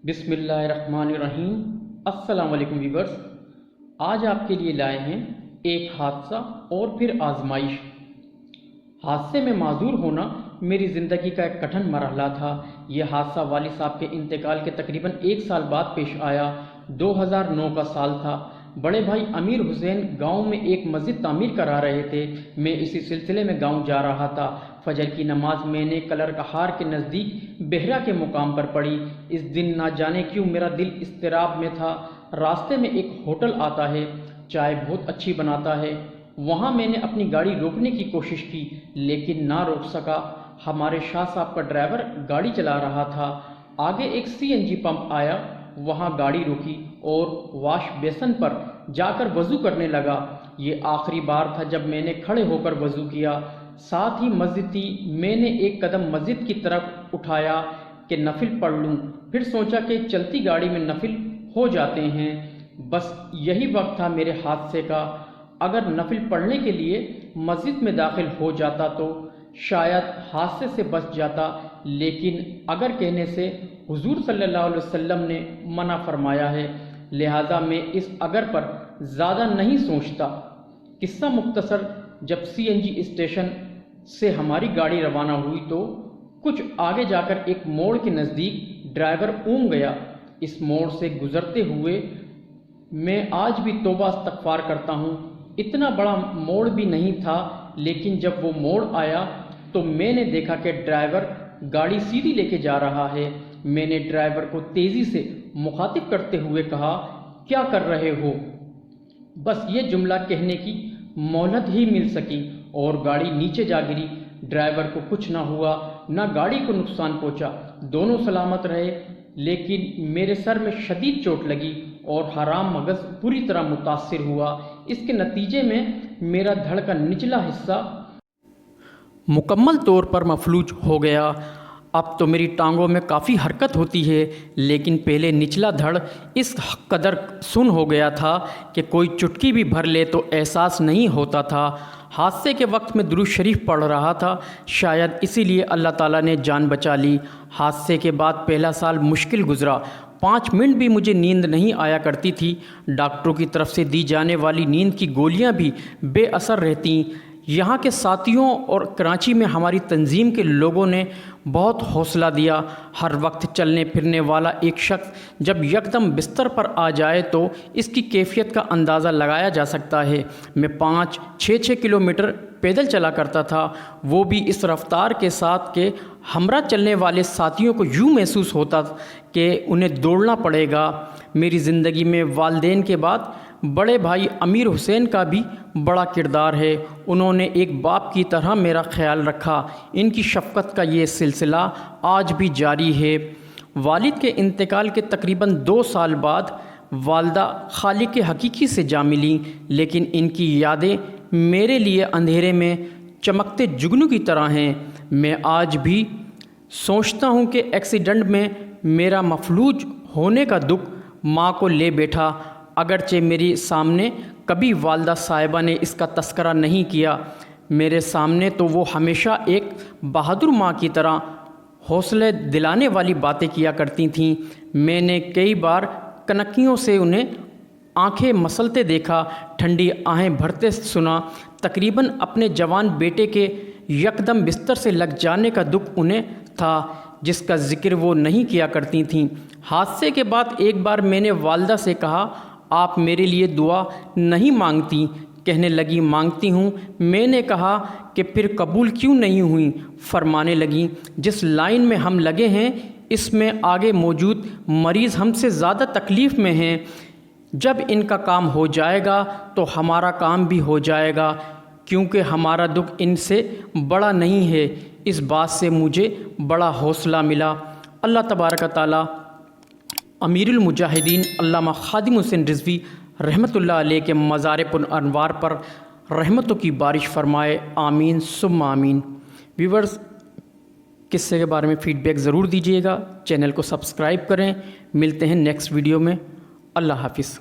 بسم اللہ الرحمن الرحیم۔ السلام علیکم ویورز، آج آپ کے لیے لائے ہیں ایک حادثہ اور پھر آزمائش۔ حادثے میں معذور ہونا میری زندگی کا ایک کٹھن مرحلہ تھا۔ یہ حادثہ والد صاحب کے انتقال کے تقریباً 1 سال بعد پیش آیا۔ 2009 کا سال تھا۔ بڑے بھائی امیر حسین گاؤں میں ایک مسجد تعمیر کرا رہے تھے۔ میں اسی سلسلے میں گاؤں جا رہا تھا۔ فجر کی نماز میں نے کلر کہار کے نزدیک بہرا کے مقام پر پڑھی۔ اس دن نہ جانے کیوں میرا دل اضطراب میں تھا۔ راستے میں ایک ہوٹل آتا ہے، چائے بہت اچھی بناتا ہے۔ وہاں میں نے اپنی گاڑی روکنے کی کوشش کی لیکن نہ روک سکا۔ ہمارے شاہ صاحب کا ڈرائیور گاڑی چلا رہا تھا۔ آگے ایک CNG پمپ آیا، وہاں گاڑی روکی اور واش بیسن پر جا کر وضو کرنے لگا۔ یہ آخری بار تھا جب میں نے کھڑے ہو کر وضو کیا۔ ساتھ ہی مسجد تھی۔ میں نے ایک قدم مسجد کی طرف اٹھایا کہ نفل پڑھ لوں، پھر سوچا کہ چلتی گاڑی میں نفل ہو جاتے ہیں۔ بس یہی وقت تھا میرے حادثے کا۔ اگر نفل پڑھنے کے لیے مسجد میں داخل ہو جاتا تو شاید حادثے سے بچ جاتا، لیکن اگر کہنے سے حضور صلی اللہ علیہ وسلم نے منع فرمایا ہے، لہذا میں اس اگر پر زیادہ نہیں سوچتا۔ قصہ مختصر، جب CNG اسٹیشن سے ہماری گاڑی روانہ ہوئی تو کچھ آگے جا کر ایک موڑ کے نزدیک ڈرائیور اونگ گیا۔ اس موڑ سے گزرتے ہوئے میں آج بھی توبہ استغفار کرتا ہوں۔ اتنا بڑا موڑ بھی نہیں تھا، لیکن جب وہ موڑ آیا تو میں نے دیکھا کہ ڈرائیور گاڑی سیدھی لے کے جا رہا ہے۔ میں نے ڈرائیور کو تیزی سے مخاطب کرتے ہوئے کہا، کیا کر رہے ہو؟ بس یہ جملہ کہنے کی مہلت ہی مل سکی اور گاڑی نیچے جا گری۔ ڈرائیور کو کچھ نہ ہوا، نہ گاڑی کو نقصان پہنچا، دونوں سلامت رہے، لیکن میرے سر میں شدید چوٹ لگی اور حرام مغز بری طرح متاثر ہوا۔ اس کے نتیجے میں میرا دھڑ کا نچلا حصہ مکمل طور پر مفلوج ہو گیا۔ اب تو میری ٹانگوں میں کافی حرکت ہوتی ہے، لیکن پہلے نچلا دھڑ اس قدر سن ہو گیا تھا کہ کوئی چٹکی بھی بھر لے تو احساس نہیں ہوتا تھا۔ حادثے کے وقت میں درود شریف پڑھ رہا تھا، شاید اسی لیے اللہ تعالیٰ نے جان بچا لی۔ حادثے کے بعد پہلا سال مشکل گزرا۔ 5 منٹ بھی مجھے نیند نہیں آیا کرتی تھی۔ ڈاکٹروں کی طرف سے دی جانے والی نیند کی گولیاں بھی بے اثر رہتیں۔ یہاں کے ساتھیوں اور کراچی میں ہماری تنظیم کے لوگوں نے بہت حوصلہ دیا۔ ہر وقت چلنے پھرنے والا ایک شخص جب یکدم بستر پر آ جائے تو اس کی کیفیت کا اندازہ لگایا جا سکتا ہے۔ میں 5-6 کلومیٹر پیدل چلا کرتا تھا، وہ بھی اس رفتار کے ساتھ کہ ہمراہ چلنے والے ساتھیوں کو یوں محسوس ہوتا کہ انہیں دوڑنا پڑے گا۔ میری زندگی میں والدین کے بعد بڑے بھائی امیر حسین کا بھی بڑا کردار ہے۔ انہوں نے ایک باپ کی طرح میرا خیال رکھا۔ ان کی شفقت کا یہ سلسلہ آج بھی جاری ہے۔ والد کے انتقال کے تقریباً 2 سال بعد والدہ خالق حقیقی سے جا ملیں، لیکن ان کی یادیں میرے لیے اندھیرے میں چمکتے جگنو کی طرح ہیں۔ میں آج بھی سوچتا ہوں کہ ایکسیڈنٹ میں میرا مفلوج ہونے کا دکھ ماں کو لے بیٹھا۔ اگرچہ میری سامنے کبھی والدہ صاحبہ نے اس کا تذکرہ نہیں کیا، میرے سامنے تو وہ ہمیشہ ایک بہادر ماں کی طرح حوصلے دلانے والی باتیں کیا کرتی تھیں۔ میں نے کئی بار کنکیوں سے انہیں آنکھیں مسلتے دیکھا، ٹھنڈی آہیں بھرتے سنا۔ تقریباً اپنے جوان بیٹے کے یکدم بستر سے لگ جانے کا دکھ انہیں تھا، جس کا ذکر وہ نہیں کیا کرتی تھیں۔ حادثے کے بعد ایک بار میں نے والدہ سے کہا، آپ میرے لیے دعا نہیں مانگتی؟ کہنے لگی، مانگتی ہوں۔ میں نے کہا کہ پھر قبول کیوں نہیں ہوئی؟ فرمانے لگیں، جس لائن میں ہم لگے ہیں اس میں آگے موجود مریض ہم سے زیادہ تکلیف میں ہیں۔ جب ان کا کام ہو جائے گا تو ہمارا کام بھی ہو جائے گا، کیونکہ ہمارا دکھ ان سے بڑا نہیں ہے۔ اس بات سے مجھے بڑا حوصلہ ملا۔ اللہ تبارک تعالیٰ امیر المجاہدین علامہ خادم حسین رضوی رحمۃ اللہ علیہ کے مزار پر انوار پر رحمتوں کی بارش فرمائے، آمین ثم آمین۔ ویورز، قصے کے بارے میں فیڈ بیک ضرور دیجیے گا، چینل کو سبسکرائب کریں۔ ملتے ہیں نیکسٹ ویڈیو میں۔ اللہ حافظ۔